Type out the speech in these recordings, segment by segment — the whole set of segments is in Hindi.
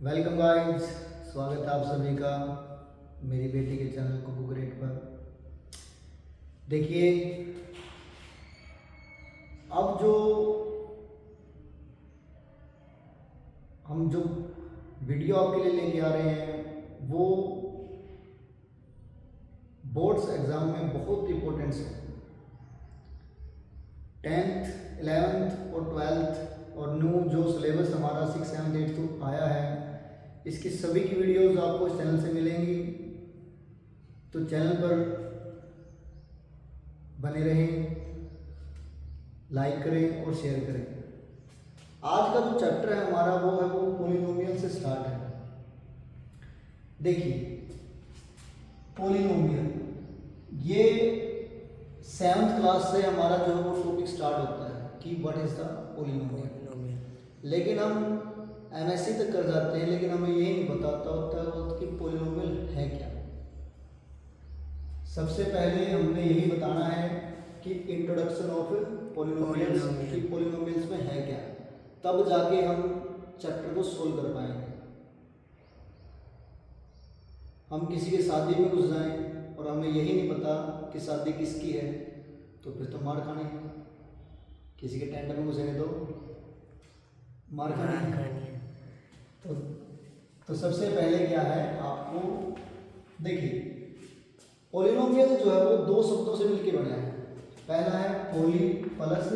वेलकम गाइस, स्वागत है आप सभी का मेरी बेटी के चैनल कुकू ग्रेट पर। देखिए, अब हम जो वीडियो आपके लिए लेके आ रहे हैं वो बोर्ड्स एग्ज़ाम में बहुत इंपॉर्टेंस है। 10th, 11th और 12th और न्यू जो सिलेबस हमारा 6, 7, 8 तो आया है, इसकी सभी की वीडियोस आपको इस चैनल से मिलेंगी। तो चैनल पर बने रहें, लाइक करें और शेयर करें। आज का जो चैप्टर है हमारा वो पॉलिनोमियल से स्टार्ट है। देखिए, पॉलिनोमियल ये 7th क्लास से हमारा जो है वो टॉपिक स्टार्ट होता है कि व्हाट इज द पॉलिनोमियल। लेकिन हम एमएससी तक कर जाते हैं, लेकिन हमें ये नहीं बताता होता कि पॉलिनोमियल है क्या। सबसे पहले हमने यही बताना है कि इंट्रोडक्शन ऑफ पॉलिनोमियल्स कि पॉलिनोमियल्स में है क्या, तब जाके हम चैप्टर को सोल्व कर पाएंगे। हम किसी के शादी में घुस जाएं और हमें यही नहीं पता कि शादी किसकी है, तो फिर तो मार खानी है। किसी के टेंट में घुसेंगे तो मार खानी है। तो सबसे पहले क्या है, आपको देखिए, पॉलिनोमियल जो है वो दो शब्दों से मिलकर बना है। पहला है पॉली प्लस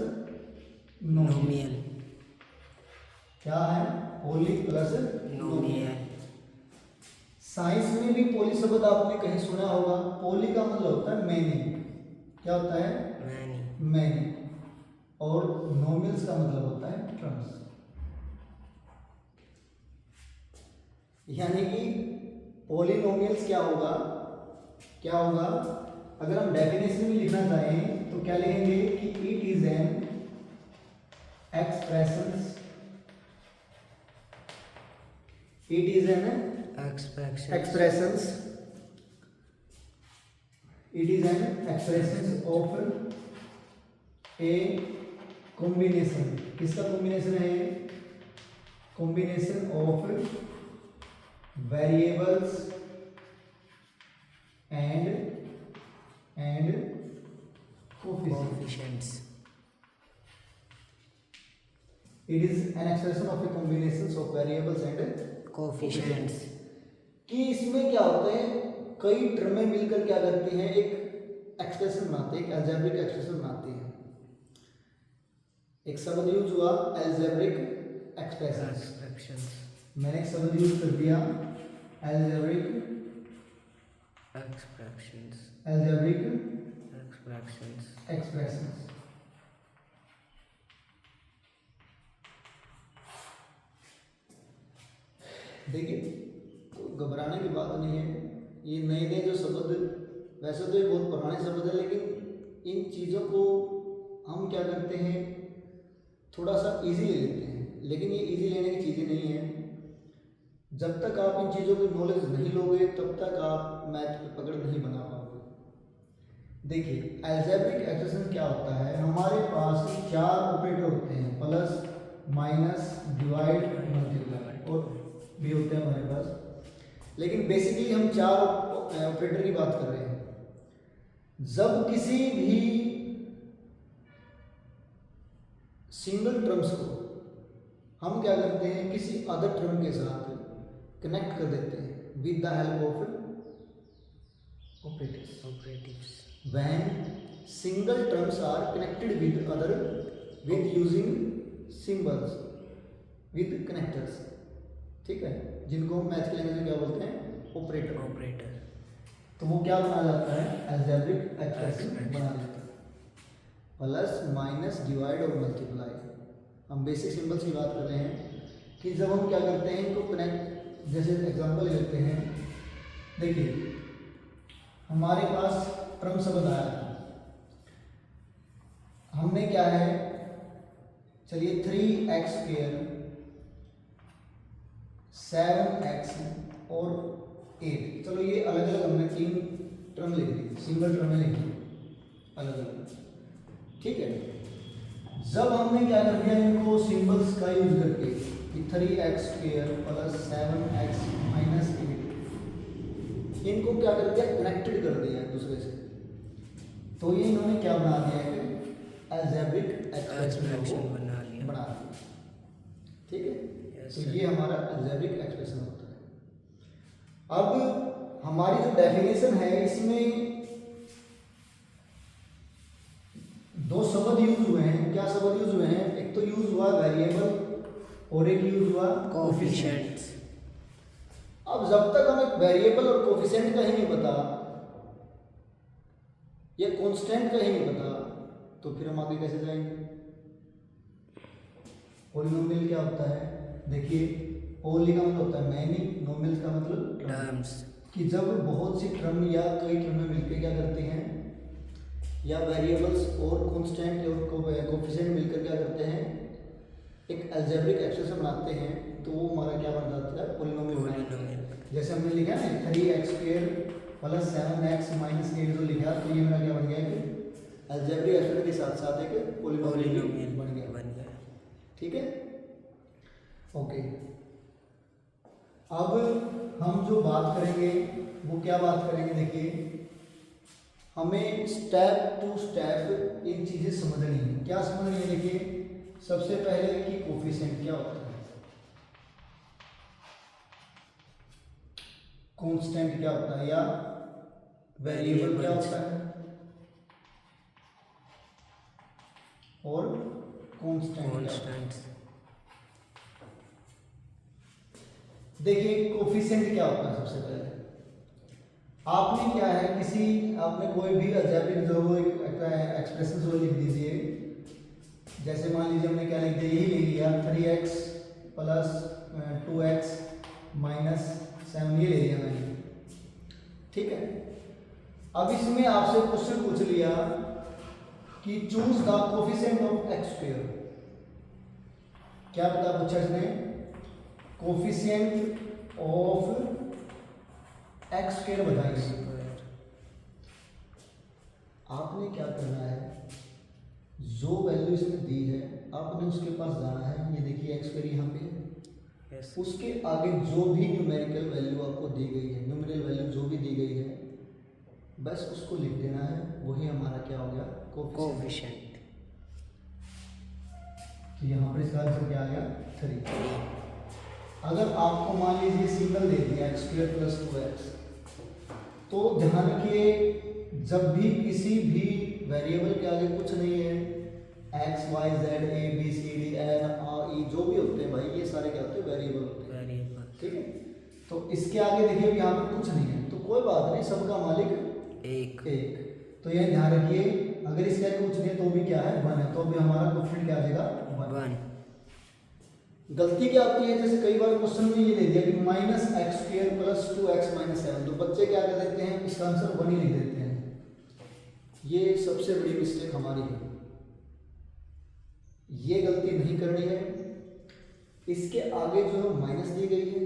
नोमियल। क्या है? Poly plus नोमियल। साइंस में भी पॉली शब्द आपने कहीं सुना होगा। पॉली का मतलब होता है मैनी। क्या होता है? मैनी। और नोमियल्स का मतलब होता है टर्म्स। यानी कि पॉलिनोमियल्स क्या होगा, अगर हम डेफिनेशन में लिखना चाहें तो क्या लिखेंगे कि it is an expression of a combination. किसका कॉम्बिनेशन है? Combination of variables and coefficients. It is an expression of a combinations of variables and coefficients. कि इसमें क्या होता है, कई टर्में मिलकर क्या करती हैं, एक एक्सप्रेशन बनाते हैं, एक अलजेब्रिक एक्सप्रेशन बनाती हैं। एक शब्द यूज हुआ अलजेब्रिक एक्सप्रेशन। मैंने एक शब्द यूज कर दिया अलजेब्रिक एक्सप्रेशंस। देखिए, तो घबराने की बात नहीं है। ये नए नए जो शब्द, वैसे तो ये बहुत पुराने शब्द है, लेकिन इन चीज़ों को हम क्या करते हैं, थोड़ा सा इजी ले लेते हैं। लेकिन ये इजी लेने की चीज़ें नहीं है। जब तक आप इन चीज़ों की नॉलेज नहीं लोगे तब तक आप मैथ पे पकड़ नहीं बना पाओगे। देखिए, अलजेब्रिक एक्सप्रेशन क्या होता है, हमारे पास 4 ऑपरेटर होते हैं, प्लस माइनस डिवाइड मल्टीप्लाई और भी होते हैं हमारे पास। लेकिन बेसिकली हम 4 ऑपरेटर की बात कर रहे हैं। जब किसी भी सिंगल टर्म्स को हम क्या करते हैं, किसी अदर टर्म के साथ कनेक्ट कर देते हैं with the help of operators. When single terms are connected with other with using symbols with connectors. ठीक है, जिनको हम मैथ के लैंग्वेज में क्या बोलते हैं, ऑपरेटर। तो वो क्या बना जाता है, अलजेब्रिक एक्सप्रेशन बना जाता है। प्लस माइनस डिवाइड और मल्टीप्लाई। हम बेसिक सिंबल्स की बात कर रहे हैं कि जब हम क्या करते हैं, इनको कनेक्ट, जैसे एग्जांपल लेते हैं। देखिए, हमारे पास टर्म शब्द आया था, हमने क्या है, चलिए 3x², 7x और 8, चलो ये अलग अलग हमने 3 टर्म लिख दी, सिंगल टर्म में लिखी अलग अलग। ठीक है, जब हमने क्या कर दिया, इनको सिंबल्स का यूज करके कि 3x² प्लस 7x माइनस 8, इनको क्या कर दिया, कनेक्टेड कर दिया एक दूसरे से। तो ये इन्होंने क्या बना दिया है, अलजेब्रिक एक्सप्रेशन बना दिया। ठीक है, तो ये हमारा अलजेब्रिक एक्सप्रेशन होता है। अब हमारी जो डेफिनेशन है इसमें दो शब्द यूज हुए हैं। क्या शब्द यूज हुए हैं, एक तो यूज हुआ वेरिएबल और एक यूज हुआ कोफिशिएंट। अब जब तक हमें वेरिएबल और कोफिशिएंट का ही नहीं पता या कांस्टेंट का ही नहीं पता, तो फिर हम आगे कैसे जाएंगे। पॉलिनोमियल क्या होता है, देखिए पॉली का मतलब होता है मैनी, नोमियल का मतलब टर्म्स, कि जब बहुत सी टर्म या कई टर्में मिलकर क्या करती हैं, या वेरिएबल्स और कांस्टेंट और कोफिशिएंट मिलकर क्या करते हैं, एक अलजेब्रिक एक्सप्रेशन बनाते हैं, तो वो हमारा क्या बन जाता है, पॉलिनोमियल। जैसे हमने लिखा है 3x² प्लस 7x माइनस 8 जो लिखा, तो ये मेरा क्या बन गया कि अलजेब्रिक एक्सप्रेशन के साथ साथ एक पॉलिनोमियल बन गया। ठीक है, ओके। अब हम जो बात करेंगे वो क्या बात करेंगे, देखिए हमें स्टेप टू स्टेप इन चीजें समझनी है। क्या समझनी है, देखिए सबसे पहले कि कोफिशिएंट क्या होता है, कांस्टेंट क्या होता है, या वेरिएबल क्या होता है, और कांस्टेंट। देखिए कोफिशिएंट क्या होता है, सबसे पहले आपने क्या है, आपने कोई भी अलजेब्रिक जो एक्सप्रेशन जो लिख दीजिए। जैसे मान लीजिए हमने क्या लिख दिया, यही लिख लिया 3x प्लस 2x माइनस 7, ये ले लिया मैंने। ठीक है, अब इसमें आपसे क्वेश्चन पूछ लिया कि choose the coefficient of x²। क्या पता पूछा इसने, कोफिशिएंट ऑफ x² बताइए। आपने क्या करना है, जो वैल्यू इसमें दी है आपने उसके पास जाना है। ये देखिए x² यहाँ पे है, उसके आगे जो भी न्यूमेरिकल वैल्यू आपको दी गई है, न्यूमेरिकल वैल्यू जो भी दी गई है, बस उसको लिख देना है। वही हमारा क्या हो गया, कोफिशिएंट। तो यहाँ पर इसका आंसर क्या आ गया, 3। अगर आपको मान लीजिए सिंगल दे दिया x² प्लस 2x, तो ध्यान रखिए जब भी किसी भी वेरिएबल के आगे कुछ नहीं है, x y z a b c d n r e जो भी होते हैं भाई, ये सारे क्या होते हैं, वेरिएबल होते हैं। ठीक है, तो इसके आगे देखिए यहाँ पे कुछ नहीं है, तो कोई बात नहीं, सबका मालिक एक। तो ये ध्यान रखिए, अगर इसके आगे कुछ नहीं है तो भी क्या है, 1 है, तो भी हमारा कोफिशिएंट क्या आ जाएगा, 1। गलती क्या आती है, जैसे कई बार क्वेश्चन में ये दे दिया कि -x² प्लस 2x माइनस 7, तो बच्चे क्या कर देते हैं, इसका आंसर 1 ही लिख देते हैं। ये सबसे बड़ी मिस्टेक हमारी है, ये गलती नहीं करनी है। इसके आगे जो माइनस दी गई है,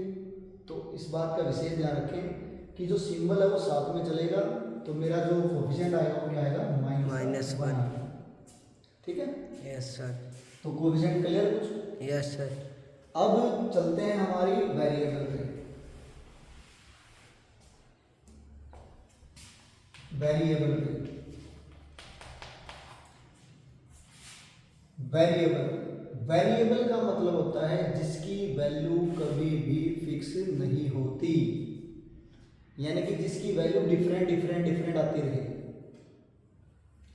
तो इस बात का विशेष ध्यान रखें कि जो सिंबल है वो साथ में चलेगा, तो मेरा जो कोफिशिएंट आएगा वो क्या आएगा, -1। ठीक है, यस सर। तो कोफिशिएंट क्लियर कुछ, यस सर। अब चलते हैं हमारी वेरिएबल पे। वेरिएबल का मतलब होता है जिसकी वैल्यू कभी भी फिक्स नहीं होती, यानी कि जिसकी वैल्यू डिफरेंट आती रहे।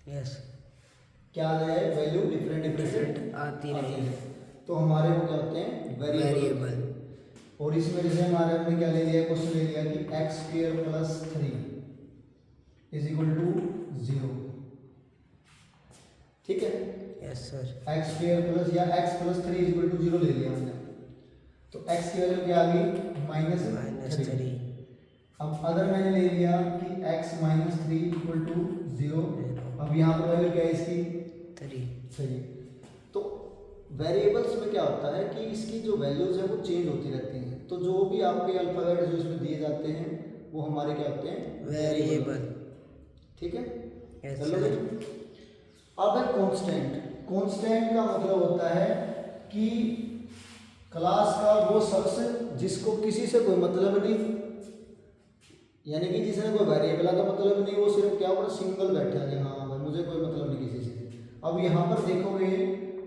यस, क्या आ जाए, वैल्यू डिफरेंट आती रहे, तो हमारे वो क्या होते हैं, वेरिएबल। और इसमें जैसे हमारे हमने क्या ले लिया, क्वेश्चन ले लिया कि x² plus 3 is equal to 0। ठीक है, यस सर। x² प्लस या x plus 3 is equal to 0 ले लिया हमने, तो x की वैल्यू क्या आ गई, -3। अब अगर मैंने ले लिया कि x माइनस 3 इक्वल टू 0, अब यहाँ पर वैल्यू क्या है इसकी, 3। तो वेरिएबल्स में क्या होता है कि इसकी जो वैल्यूज है वो चेंज होती रहती हैं, तो जो भी आपके अल्फाबेट जो इसमें दिए जाते हैं वो हमारे क्या होते हैं, वेरिएबल। ठीक है, चलो। अब है कांस्टेंट। कांस्टेंट का मतलब होता है कि क्लास का वो शख्स जिसको किसी से कोई मतलब नहीं, यानी कि जिसने कोई वेरिएबल का मतलब नहीं, वो सिर्फ क्या ऊपर सिंगल बैठा है, हाँ भाई मुझे कोई मतलब नहीं किसी से। अब यहाँ पर देखोगे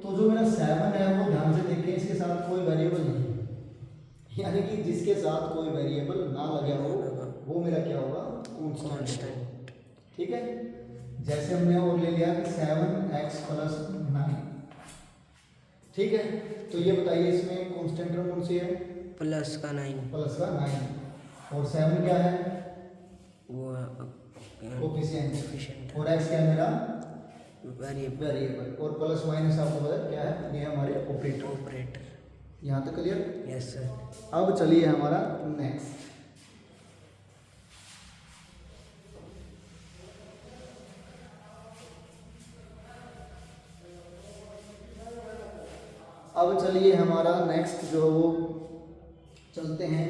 तो जो मेरा 7 है वो ध्यान से देखिए, इसके साथ कोई वेरिएबल नहीं है, यानी कि जिसके साथ कोई वेरिएबल ना लगे हो वो मेरा क्या होगा, कांस्टेंट। ठीक है, जैसे हमने और ले लिया कि 7x + 9। ठीक है, तो ये बताइए इसमें कांस्टेंट टर्म कौन सी है, प्लस का 9, प्लस का 9, और 7 क्या है, वो कोफिशिएंट, और x क्या है मेरा वेरिएबल, और प्लस माइनस आपको पता है क्या है, ये हमारे ऑपरेटर। यहाँ तक क्लियर? Yes sir. अब चलिए हमारा नेक्स्ट, अब चलिए हमारा नेक्स्ट जो वो चलते हैं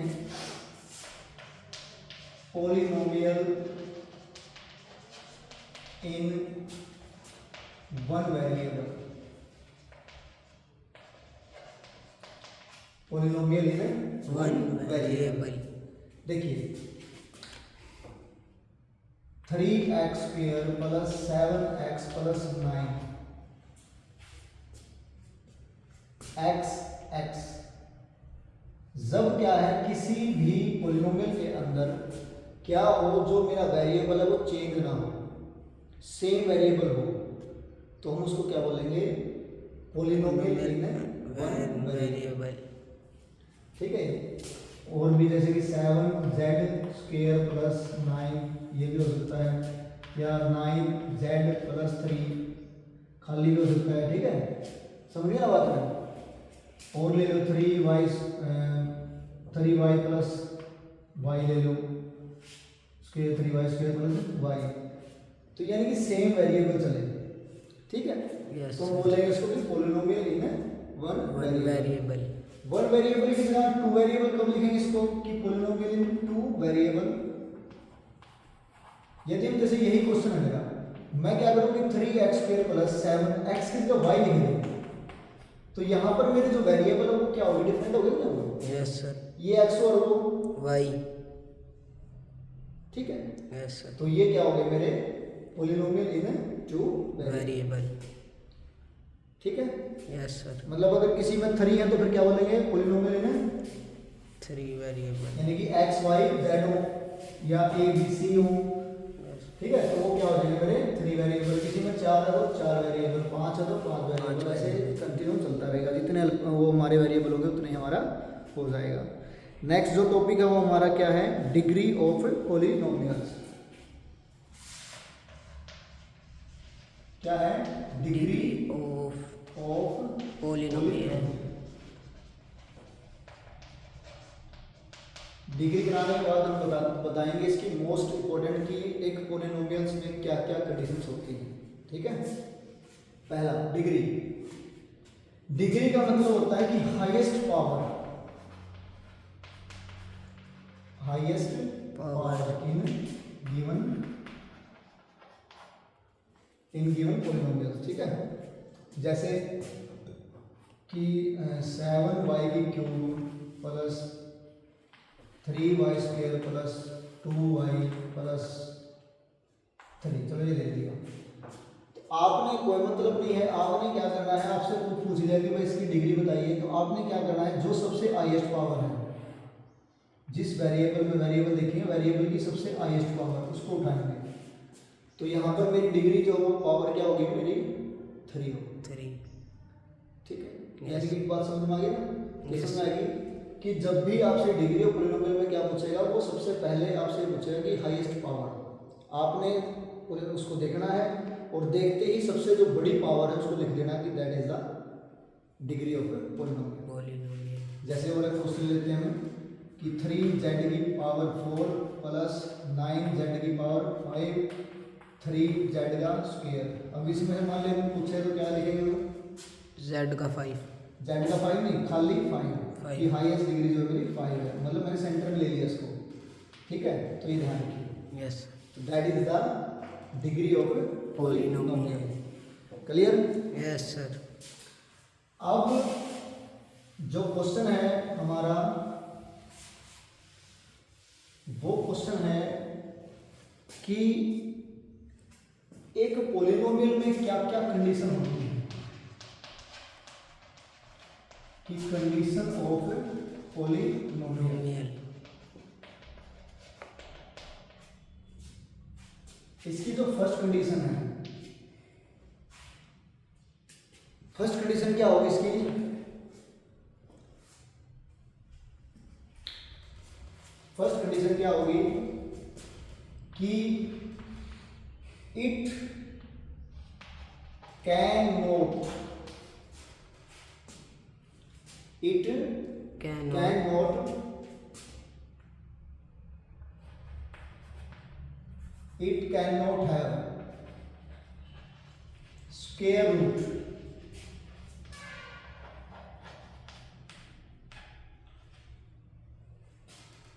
polynomial in one variable. Polynomial in one variable, देखिए 3x² + 7x + 9 x जब क्या है किसी भी पॉलिनोमियल के अंदर क्या हो, जो मेरा वेरिएबल है वो चेंज ना हो, सेम वेरिएबल हो, तो हम उसको क्या बोलेंगे, पॉलिनोमियल इन वन वेरिएबल। ठीक है, और भी जैसे कि 7z² + 9 ये भी हो सकता है, या 9z + 3 खाली भी हो सकता है। ठीक है, समझिए ना बात में, और ले लो 3y + y ले लो, उसके 3y² + y, तो यानी कि सेम वेरिएबल चले। ठीक है, Yes, तो बोलेंगे इसको कि polynomial in one variable. One variable की जगह टू वेरिएबल कब लिखेंगे इसको, कि पॉलिनोमियल इन टू वेरिएबल। यदि हम जैसे यही क्वेश्चन है मेरा, मैं क्या करूँगी 3x² + 7x की जगह y लिख दूँगी, तो यहाँ पर मेरे जो वेरिएबल है वो क्या होगी, डिफरेंट हो गई ना वो। Yes sir. ये x और वो y। ठीक है, यस सर। तो ये क्या हो गए मेरे पॉलिनोमियल इन टू वेरिएबल। ठीक है, यस सर। मतलब अगर किसी में 3 है तो फिर क्या बोलेंगे, पॉलिनोमियल इन 3 वेरिएबल, यानी कि x y z हो या a b c हो। ठीक है, तो वो क्या हो जाएगा मेरे 3 वेरिएबल, किसी में 4 है तो 4 वेरिएबल, 5 है तो 5 वेरिएबल, ऐसे कंटिन्यू चलता रहेगा, जितने वो हमारे वेरिएबल होंगे उतने ही हमारा हो जाएगा। नेक्स्ट जो टॉपिक है वो हमारा क्या है, डिग्री ऑफ पॉलिनोमियल्स। क्या है, डिग्री ऑफ पॉलिनोमियल। डिग्री कराने के बाद हम बताएंगे इसकी मोस्ट इंपॉर्टेंट की एक पॉलिनोमियल्स में क्या क्या कंडीशंस होती हैं। ठीक है, पहला डिग्री, डिग्री का मतलब होता है कि highest power, highest power in given polynomials. ठीक है, जैसे कि 7y³ + 3y² + 2y + 3, चलो ये ले लिया। तो आपने कोई मतलब नहीं है, आपने क्या करना है, आपसे कुछ पूछ लिया कि भाई इसकी डिग्री बताइए, तो आपने क्या करना है, जो सबसे हाईएस्ट पावर है, जिस वेरिएबल में वेरिएबल देखिए वेरिएबल की सबसे हाईएस्ट पावर उसको उठाएंगे, तो यहाँ पर मेरी डिग्री जो पावर क्या होगी मेरी 3 होगी। 3, ठीक है, यानी कि बात समझ में आ गई ना, समझ में आएगी कि जब भी आपसे डिग्री ऑफ पॉलिनोमियल में क्या पूछेगा, वो सबसे पहले आपसे पूछेगा कि हाईएस्ट पावर, आपने उसको देखना है, और देखते ही सबसे जो बड़ी पावर है उसको लिख देना कि that is the degree of polynomial. जैसे और एक क्वेश्चन लेते हैं हम कि 3z⁴ + 9z⁴ 5 3z²। अब इसमें मान लिया हम पूछे तो क्या लिखेंगे, z का 5, z का 5 नहीं, खाली 5 की हाईएस्ट डिग्री जो मेरी 5 है, मतलब मैंने सेंटर में ले लिया इसको। ठीक है, तो ये ध्यान रखिए। Yes, that is the degree of polynomial. Clear? Yes sir. अब जो क्वेश्चन है हमारा वो क्वेश्चन है कि एक पॉलिनोमियल में क्या क्या कंडीशन होती है, कि कंडीशन ऑफ पॉलिनोमियल। इसकी जो फर्स्ट कंडीशन है, फर्स्ट कंडीशन क्या होगी इसकी, फर्स्ट कंडीशन क्या होगी कि it can not, it can not, it can not have square root,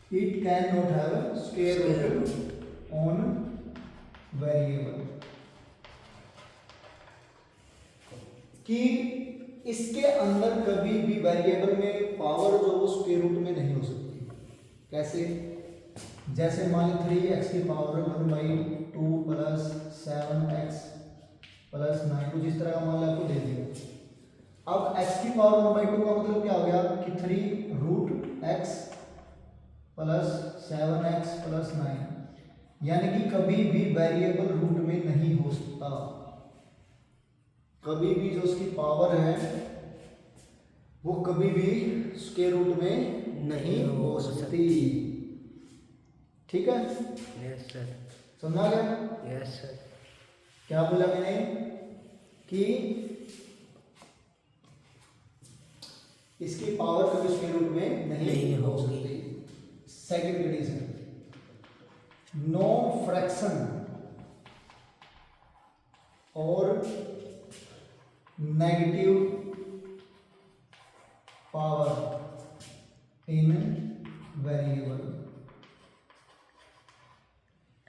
it cannot have square root on variable, कि इसके अंदर कभी भी वेरिएबल में पावर जो वो स्क्वायर रूट में नहीं हो सकती। कैसे, जैसे मान ली 3x की पावर 1/2 प्लस 7x प्लस 9, कुछ इस तरह का मान लो आपको दे दिया। अब x की पावर 1/2 का मतलब क्या हो गया कि 3 root x plus 7x plus 9, यानी कि कभी भी वेरिएबल रूट में नहीं हो सकता, कभी भी जो उसकी पावर है वो कभी भी स्क्वायर रूट में नहीं हो सकती। ठीक है, यस सर, समझा गया? Yes sir. क्या बोला मैंने कि इसकी पावर कभी स्क्वायर रूट में नहीं हो सकती। सेकंड कंडीशन, नो फ्रैक्शन और नेगेटिव पावर इन वेरिएबल,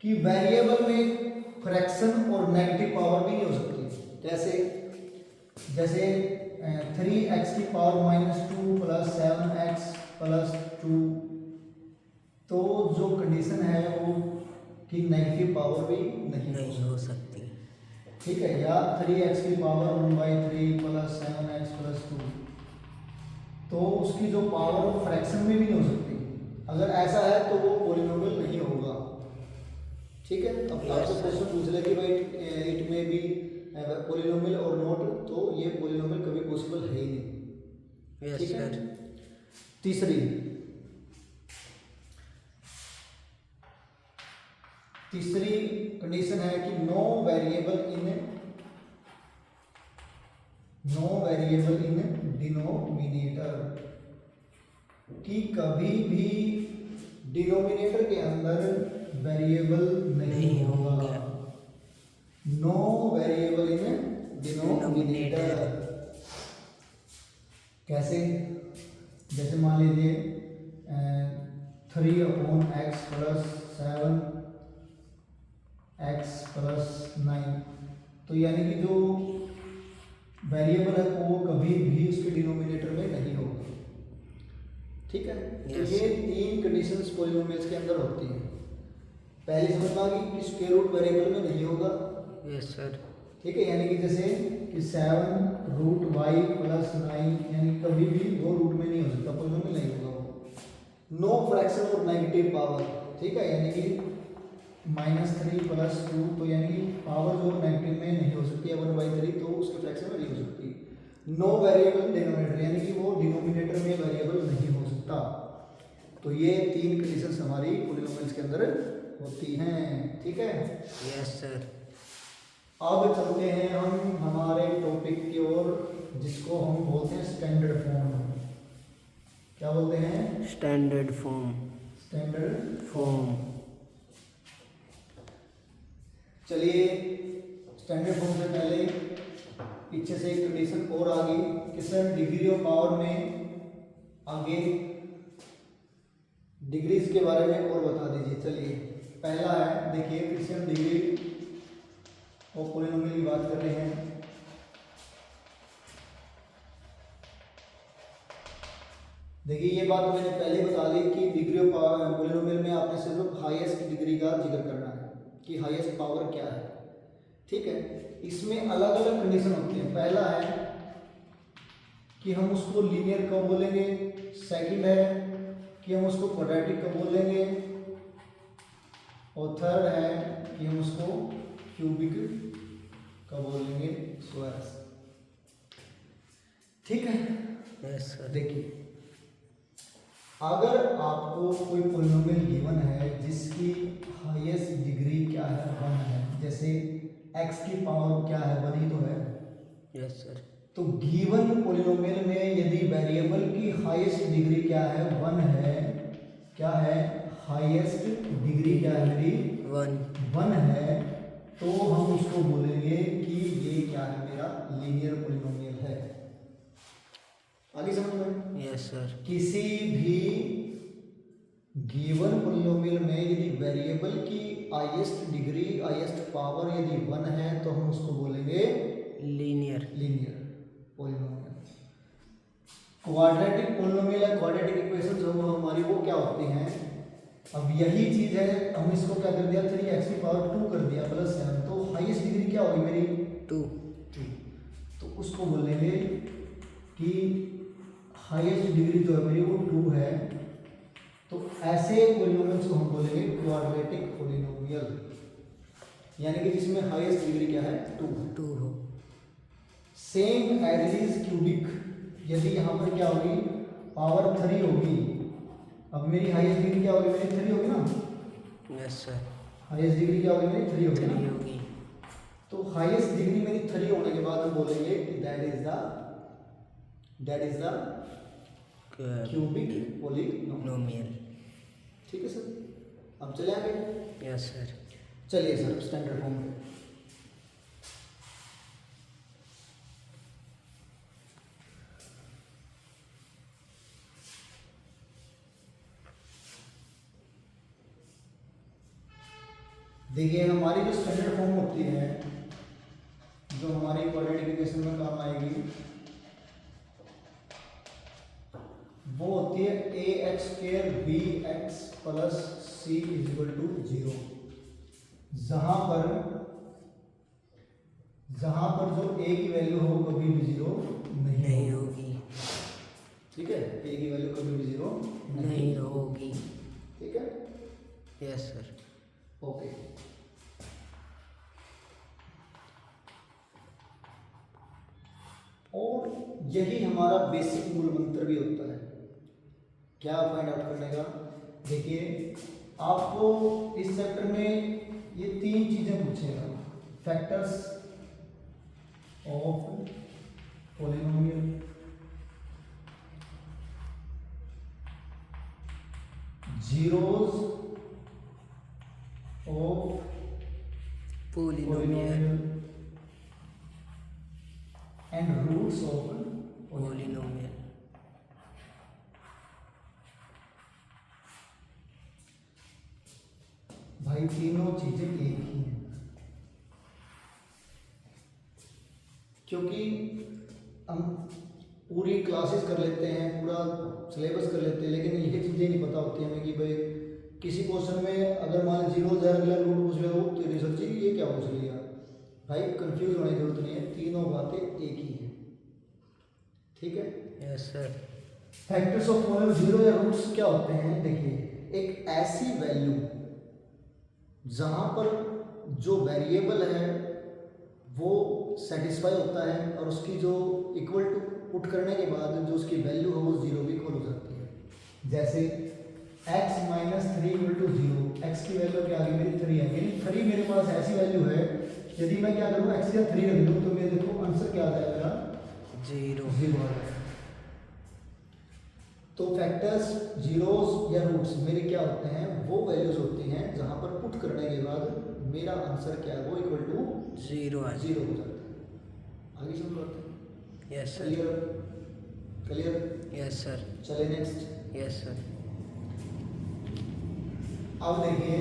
कि वेरिएबल में फ्रैक्शन और नेगेटिव पावर भी नहीं हो सकती। कैसे, जैसे 3x की पावर -2 प्लस 7x प्लस 2, तो जो कंडीशन है वो कि नेगेटिव पावर भी नहीं हो सकती। ठीक है, या 3x की पावर 1/3 प्लस 7x प्लस 2, तो उसकी जो पावर वो फ्रैक्शन में भी नहीं हो सकती। अगर ऐसा है तो वो पॉलिनोमियल नहीं होगा। ठीक है, अब आपसे क्वेश्चन पूछ ले कि भाई इट में बी पॉलिनोमियल और नॉट, तो ये पॉलिनोमियल कभी पॉसिबल है ही नहीं। यस ठीक है, सर। तीसरी कंडीशन है कि नो वेरिएबल इन डिनोमिनेटर, कि कभी भी डिनोमिनेटर के अंदर वेरिएबल नहीं होगा। No variable in denominator. कैसे, जैसे मान लीजिए 3/x प्लस 7x प्लस 9, तो यानी कि जो वेरिएबल है वो कभी भी उसके डिनोमिनेटर में नहीं होगा। ठीक है, तो ये तीन कंडीशंस पॉलिनोमियल्स के अंदर होती हैं। पहली समझ में आ गई कि स्क्वायर रूट वेरिएबल में नहीं होगा। Yes sir. ठीक है, यानी कि जैसे कि 7 रूट y प्लस 9, यानी कभी भी वो रूट में नहीं हो सकता, पॉलिनोमियल नहीं होगा वो। नो फ्रैक्शन और नेगेटिव पावर, ठीक है, यानी कि -3 प्लस 2, तो यानी कि पावर जो नेगेटिव में नहीं हो सकती है 1/3, तो उसके फ्रैक्शन में नहीं हो सकती। नो वेरिएबल डिनोमिनेटर, यानी कि वो डिनोमिनेटर में वेरिएबल नहीं हो सकता। तो ये तीन कंडीशंस हमारी पॉलिनोमियल्स के अंदर होती हैं। ठीक है, यस सर। अब चलते हैं हम हमारे टॉपिक की ओर, जिसको हम बोलते हैं स्टैंडर्ड फॉर्म। क्या बोलते हैं? Standard form. Standard form. चलिए, स्टैंडर्ड फॉर्म से पहले पीछे से एक कंडीशन और आ गई कि सर डिग्री ऑफ पावर में आगे डिग्रीज के बारे में और बता दीजिए। चलिए, पहला है, देखिए फिर से हम डिग्री और पॉलिनोमियल की बात कर रहे हैं। देखिए ये बात मैंने पहले बता दी कि डिग्री ऑफ पावर पोलिनोमियल में आपने सिर्फ हाईएस्ट डिग्री का जिक्र करना है कि हाईएस्ट पावर क्या है। ठीक है, इसमें अलग अलग कंडीशन होती है। पहला है कि हम उसको लीनियर कब बोलेंगे, सेकंड है कि हम उसको क्वाड्रेटिक कब बोलेंगे, और थर्ड है कि हम उसको क्यूबिक कब बोलेंगे, स्क्वायर। ठीक है, यस सर। देखिए अगर आपको कोई पोलिनोमियल गिवन है जिसकी हाईएस्ट डिग्री क्या है, 1 है, जैसे x की पावर क्या है, 1 ही तो है। Yes sir. तो गिवन पोलिनोमियल में यदि वेरिएबल की हाईएस्ट डिग्री क्या है, 1 है, क्या है हाईएस्ट डिग्री क्या है मेरी, 1 है, तो हम उसको बोलेंगे कि ये क्या है, मेरा लीनियर पोलिनोमियल है। आगे समझ में? Yes sir. किसी भी गिवन पोलिनोमियल में यदि वेरिएबल की हाईएस्ट डिग्री, हाईएस्ट पावर यदि 1 है तो हम उसको बोलेंगे लीनियर पोलिनोमियल। क्वाड्रेटिक पोलिनोमियल या क्वाड्रेटिक इक्वेशंस हमारी वो क्या होती हैं, अब यही चीज है, हम इसको क्या कर दिया, 3x की पावर 2 कर दिया प्लस 7, तो हाईएस्ट डिग्री क्या होगी मेरी, 2। तो उसको बोलेंगे कि हाईएस्ट डिग्री जो है मेरी वो 2 है, तो ऐसे पोलिनोमियल्स को हम बोलेंगे क्वाड्रेटिक पोलिनोमियल, यानी कि जिसमें हाईएस्ट डिग्री क्या है, 2 हो। सेम एज इज क्यूबिक, यदि यहाँ पर क्या होगी, पावर 3 होगी, अब मेरी हाईएस्ट डिग्री क्या होगी, मेरी 3 होगी ना। Yes sir. हाईएस्ट डिग्री क्या होगी मेरी, 3 होगी ना। 3 होगी। तो हाईएस्ट डिग्री मेरी 3 होने के बाद हम बोलेंगे कि that is the cubic polynomial. ठीक है सर, अब चले आगे। Yes sir. चलिए सर स्टैंडर्ड फॉर्म पे। देखिए हमारी जो स्टैंडर्ड फॉर्म होती है, जो हमारी क्वाड्रेटिक इक्वेशन में काम आएगी, वो होती है ax² bx plus c equal to 0, जहां पर जो a की वैल्यू हो कभी भी 0 नहीं होगी। ठीक है, a की वैल्यू कभी भी 0 नहीं होगी। ठीक है, यस सर। ओके। और यही हमारा बेसिक मूल मंत्र भी होता है, क्या फाइंड आउट करने का। देखिए आपको इस चैप्टर में ये 3 चीजें पूछेगा, factors of polynomial, zeros of polynomial and roots of polynomial. भाई तीनों चीजें एक ही हैं, क्योंकि हम पूरी क्लासेस कर लेते हैं, पूरा सिलेबस कर लेते हैं, लेकिन यही चीज़ें नहीं पता होती हमें कि भाई किसी क्वेश्चन में अगर मान लीजिए 0 रूट पूछ ले तो रिसर्च ये क्या पूछ लिया, भाई कंफ्यूज होने की जरूरत नहीं है, तीनों बातें एक ही हैं। ठीक है, yes sir. Factors of polynomial, zero या रूट्स क्या होते हैं, देखिए एक ऐसी वैल्यू जहां पर जो वेरिएबल है वो सेटिस्फाई होता है और उसकी जो इक्वल टू पुट करने के बाद जो उसकी वैल्यू है वो 0 भी इक्वल हो जाती है। जैसे x minus 3 equal to 0, x की वैल्यू क्या आ गई मेरी 3 है, यानी 3 मेरे पास ऐसी वैल्यू है, यदि मैं क्या करूँ x या 3 रख दूँ तो मेरे देखो आंसर क्या आ जाएगा, 0 आ जाएगा। तो फैक्टर्स जीरोस या रूट्स मेरे क्या होते हैं, वो वैल्यूज होती हैं जहां पर पुट करने के बाद मेरा आंसर क्या है वो इक्वल टू 0 हो जाता है। आगे समझ पाते हैं? Yes sir. Clear? Yes sir. चलिए नेक्स्ट। Yes sir. अब देखिए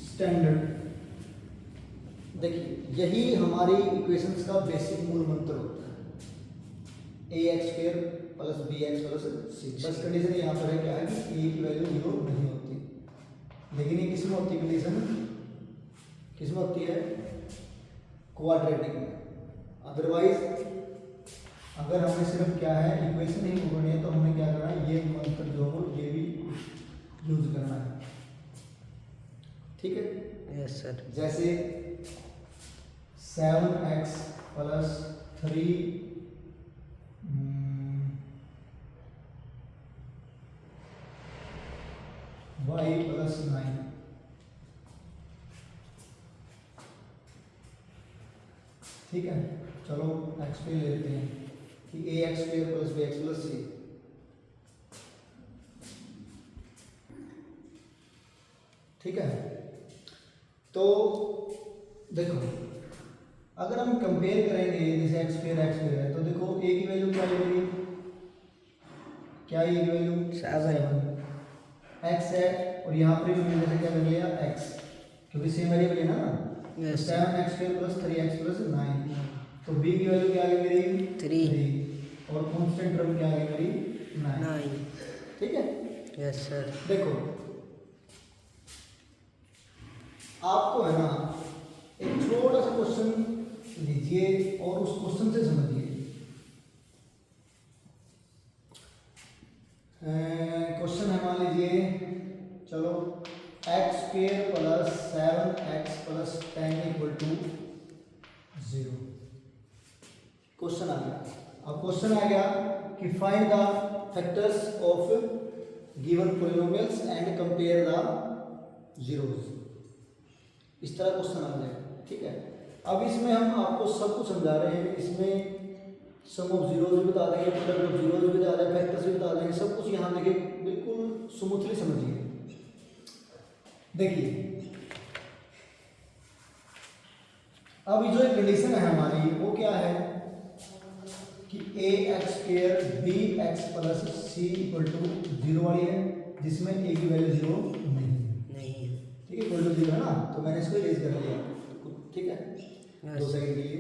स्टैंडर्ड, देखिए यही हमारी इक्वेशंस का बेसिक मूल मंत्र होता है। A x square plus b x plus c. बस कंडीशन यहाँ पर है क्या है कि ए की वैल्यू 0 नहीं होती, लेकिन ये किस में होती है कंडीशन, किस में होती है, क्वाड्रेटिक में। अदरवाइज अगर हमें सिर्फ क्या है इक्वेशन ही करनी है तो हमें क्या करना है, ये मंत्र जो हो ये भी यूज करना है, ठीक है। Yes sir. जैसे 7x प्लस 3 y प्लस 9, ठीक है। चलो x पे ले लेते हैं कि a x square plus b x plus c. ठीक है, तो देखो अगर हम कंपेयर करेंगे जैसे एक्स स्क्वेयर है तो देखो ए की वैल्यू क्या लगेगी, क्या ए की वैल्यू 7 एक्स है, और यहाँ पर भी मैंने जैसे क्या कर लिया एक्स, क्योंकि सेम वेरिएबल है ना। Yes. 7x square plus 3x plus 9, तो b की वैल्यू क्या आ गई मेरी 3, और कांस्टेंट टर्म क्या आ गई मेरी 9, ठीक है। Yes sir. देखो आपको है ना एक छोटा सा क्वेश्चन लीजिए और उस क्वेश्चन से समझिए। क्वेश्चन है मान लीजिए, चलो x square plus 7x plus 10 equal to 0। Question आ गया। अब क्वेश्चन आ गया कि find the factors of given polynomials and compare the zeros. इस तरह क्वेश्चन आ जाएगा, ठीक है। अब इसमें हम आपको सब कुछ समझा रहे हैं, इसमें सम ऑफ जीरोस भी बता देंगे, प्रोडक्ट ऑफ जीरोस भी बता देंगे, फैक्टर्स भी बता देंगे, सब कुछ यहाँ देखिए बिल्कुल स्मूथली समझिए। देखिए अब जो एक कंडीशन है हमारी वो क्या है कि a x square b x plus c equal to 0 वाली है, जिसमें ए की वैल्यू 0 नहीं है, ठीक है, इक्वल टू 0 है ना, तो मैंने इसको इरेज कर लिया, ठीक है। 2 सेकंड के लिए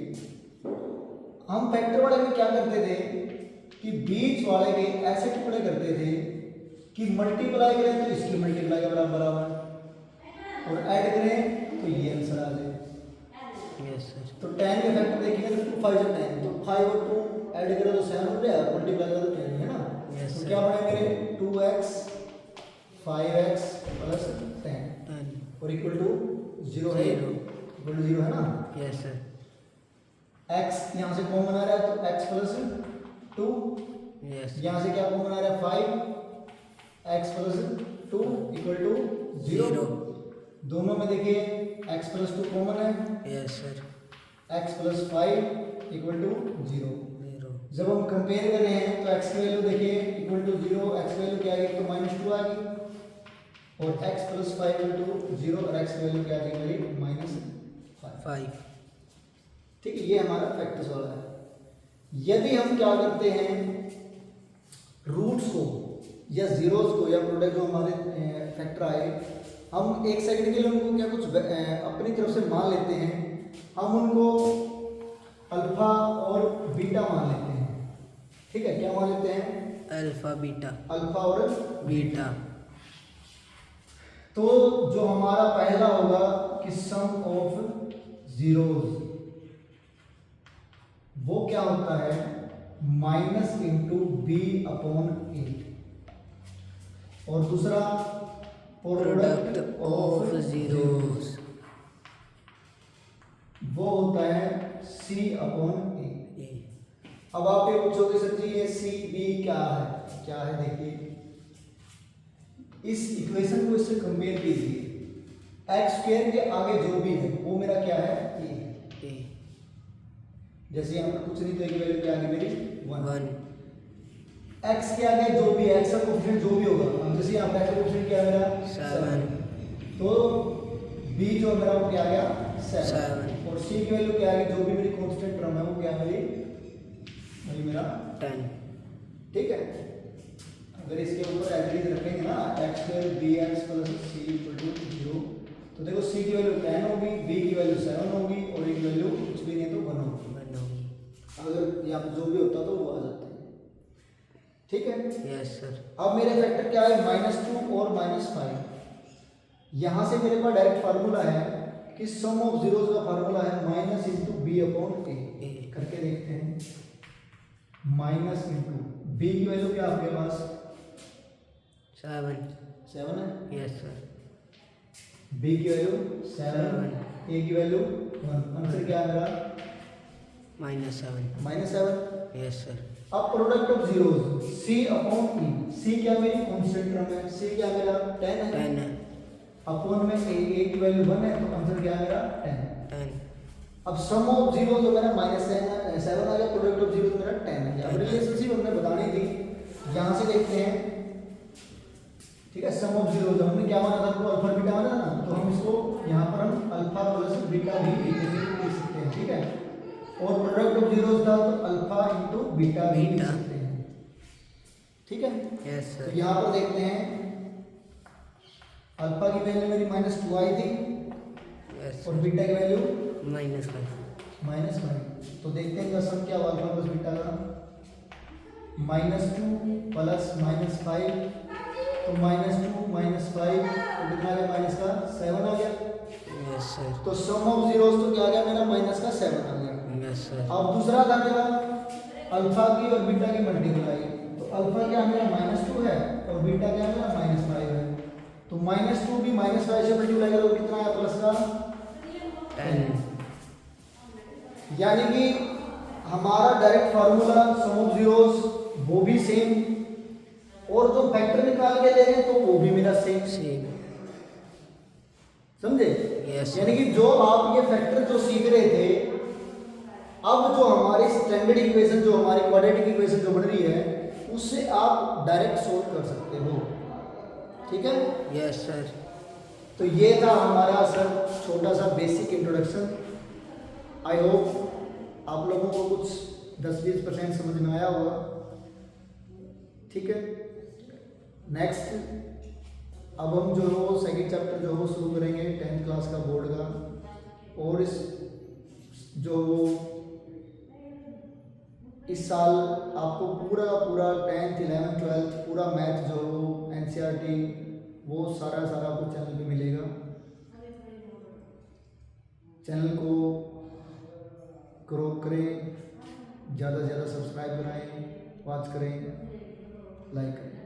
हम फैक्टर वाले में क्या करते थे कि बीच वाले के ऐसे टुकड़े करते थे कि मल्टीप्लाई करें तो इसकी मल्टीप्लाई का बराबर और ऐड करें तो ये आंसर आ जाए। Yes sir. तो 10 के फैक्टर देखिए तो 2 5 से 10, तो 5 और 2 ऐड करें तो 7 हो गया, मल्टीप्लाई करें तो 10 है ना। Yes, तो sir. क्या बने मेरे 2x 5x प्लस 10 और इक्वल टू 0 है, इक्वल टू 0 है ना। Yes sir. x यहाँ से कॉमन आ रहा है तो x प्लस 2, यस यहाँ से क्या कॉमन आ रहा है 5x प्लस 2 इक्वल टू 0। दोनों में देखिए x प्लस 2 कॉमन है, yes sir. x plus 5 equal to 0। 0 जब हम कंपेयर कर रहे हैं तो x की वैल्यू देखिए इक्वल टू 0, x की वैल्यू क्या आ गई तो -2 आ गई, और x प्लस 5 इक्वल टू 0 और x की वैल्यू क्या आ गई मेरी -5, ठीक है। ये हमारा फैक्टर्स वाला है। यदि हम क्या करते हैं रूट्स को या जीरोस को या प्रोडक्ट जो हमारे फैक्टर आए, हम 1 सेकंड के लिए उनको क्या कुछ अपनी तरफ से मान लेते हैं, हम उनको अल्फा और बीटा मान लेते हैं, ठीक है। क्या मान लेते हैं अल्फा बीटा, अल्फा और बीटा। तो जो हमारा पहला होगा कि सम ऑफ जीरोस, वो क्या होता है माइनस इंटू बी अपॉन ए, और दूसरा प्रोडक्ट ऑफ जीरोस, वो होता है सी अपॉन ए। अब आप ये पूछोगे सर जी ये सी बी क्या है देखिए इस इक्वेशन को इससे कंपेयर कीजिए, एक्स स्क्वायर के आगे जो भी है वो मेरा क्या है ए। जैसे यहाँ पर कुछ नहीं तो एक वैल्यू क्या आ गई मेरी 1। एक्स के आगे जो भी एक्स का कोएफिशिएंट जो भी होगा, हम जैसे यहाँ पे कोएफिशिएंट क्या है मेरा 7, तो बी जो मेरा वो क्या आ गया 7, और सी की वैल्यू क्या आ गई जो भी मेरी कांस्टेंट टर्म है वो क्या है मेरी मेरा 10, ठीक है। अगर इसके ऊपर एज रखेंगे ना x square b x plus c equal to 0, तो देखो सी की वैल्यू 10 होगी, बी की वैल्यू 7 होगी और ए की वैल्यू कुछ भी नहीं तो 1 होगी। अगर यहाँ पे जो भी होता तो वो आ जाता है। ठीक है। Yes sir. अब मेरे फैक्टर क्या है, -2 और -5। यहाँ से मेरे पास डायरेक्ट फार्मूला है कि सम ऑफ जीरोस का फार्मूला है minus into B upon A. करके देखते हैं, माइनस इंटू बी की वैल्यू क्या आपके पास 7 है, यस सर। बी की वैल्यू 7, ए की वैल्यू 1। आंसर क्या है मेरा -7। Yes sir. अब product of zeros C upon E, C क्या मेरी कांस्टेंट टर्म है, सी क्या मेरा 10 है, 10 है। अपॉन में ए की वैल्यू 1 है, तो आंसर क्या है मेरा 10। 10। अब सम ऑफ जीरो जो मेरा -7 आ गया, प्रोडक्ट ऑफ जीरो मेरा 10 है। अब रिलेशनशिप हमने बतानी थी, यहाँ से देखते हैं, ठीक है। सम ऑफ जीरो जो हमने क्या माना था, अल्फा बीटा माना था ना, तो हम इसको यहाँ पर हम अल्फा प्लस बीटा भी लिख सकते हैं, ठीक है। और प्रोडक्ट ऑफ जीरोस था तो अल्फा इंटू बीटा भी लिख सकते हैं, ठीक है। यस तो सर। यहाँ पर देखते हैं, अल्फा की वैल्यू मेरी -2 आई थी यस और बीटा की वैल्यू -5। -5। तो देखते हैं इसका सम क्या हुआ अल्फा प्लस बीटा का, -2 प्लस -5, तो -2 -5 तो कितना आ गया, माइनस का 7 आ गया। Yes sir. तो सम ऑफ जीरोस तो क्या आ गया मेरा, माइनस का 7 आ गया। Yes sir. अब दूसरा था मेरा अल्फा की और बीटा की मल्टीप्लाई, तो अल्फा क्या मेरा -2 है और बीटा क्या मेरा -5 है। तो -2 भी -5 से मल्टीप्लाई करोगे कितना आया, प्लस का 10। यानी कि हमारा direct formula sum of zeros वो भी सेम, और जो फैक्टर निकाल के दे रहे हैं तो वो भी मेरा सेम, समझे। Yes. यानी कि जो आप ये फैक्टर जो सीख रहे थे, अब जो हमारी स्टैंडर्ड इक्वेशन, जो हमारी क्वाड्रेटिक इक्वेशन जो बन रही है, उससे आप डायरेक्ट सोल्व कर सकते हो, ठीक है। Yes sir. तो ये था हमारा सर छोटा सा बेसिक इंट्रोडक्शन। आई होप आप लोगों को कुछ 10-20% समझ में आया होगा, ठीक है। नेक्स्ट अब हम जो हो सेकंड चैप्टर जो हो शुरू करेंगे 10th क्लास का बोर्ड का, और इस साल आपको पूरा 10th 11th 12th पूरा मैथ जो हो NCERT वो सारा कुछ चैनल पे मिलेगा। चैनल को ग्रो करें, ज़्यादा से ज़्यादा सब्सक्राइब कराएं, वॉच करें, लाइक करें।